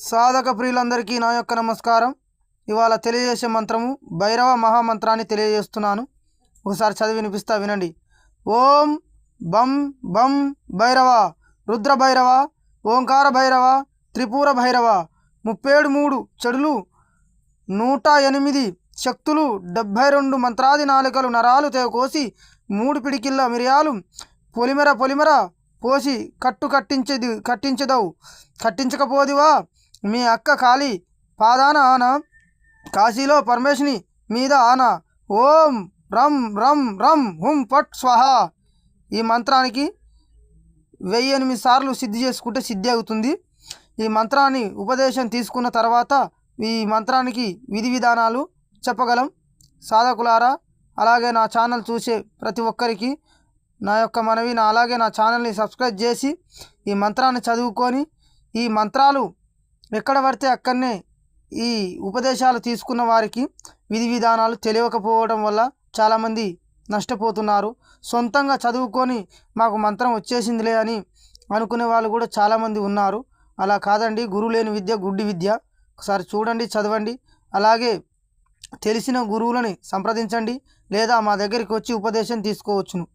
సాధక ప్రియులందరికీ నా యొక్క నమస్కారం. ఇవాళ తెలియజేసే మంత్రము భైరవ మహామంత్రాన్ని తెలియజేస్తున్నాను. ఒకసారి చదివి వినిపిస్తా, వినండి. ఓం బం బం భైరవ, రుద్ర భైరవ, ఓంకార భైరవ, త్రిపుర భైరవ, 37 చెడులు, 108 శక్తులు, 72 మంత్రాది నాలుకలు నరాలు కోసి 3 పిడికిళ్ళ మిరియాలు పొలిమెర పోసి కట్టించదవు. కట్టించకపోదివా మీ అక్క కాళీ పాదాన ఆన, కాశీలో పరమేశ్వని మీద ఆన. ఓం రం రం రం హుం పట్ స్వాహ. ఈ మంత్రానికి 1008 సార్లు సిద్ధి చేసుకుంటే సిద్ధి అవుతుంది. ఈ మంత్రాన్ని ఉపదేశం తీసుకున్న తర్వాత ఈ మంత్రానికి విధి విధానాలు చెప్పగలం. సాధకులారా, అలాగే నా ఛానల్ చూసే ప్రతి ఒక్కరికి నా యొక్క మనవి, అలాగే నా ఛానల్ని సబ్స్క్రైబ్ చేసి ఈ మంత్రాన్ని చదువుకొని, ఈ మంత్రాలు ఎక్కడ పడితే అక్కడనే ఈ ఉపదేశాలు తీసుకున్న వారికి విధి విధానాలు తెలియకపోవడం వల్ల చాలామంది నష్టపోతున్నారు. సొంతంగా చదువుకొని మాకు మంత్రం వచ్చేసిందిలే అని అనుకునే వాళ్ళు కూడా చాలామంది ఉన్నారు. అలా కాదండి, గురువు లేని విద్య గుడ్డి విద్య. ఒకసారి చూడండి, చదవండి. అలాగే తెలిసిన గురువులని సంప్రదించండి, లేదా మా దగ్గరికి వచ్చి ఉపదేశం తీసుకోవచ్చును.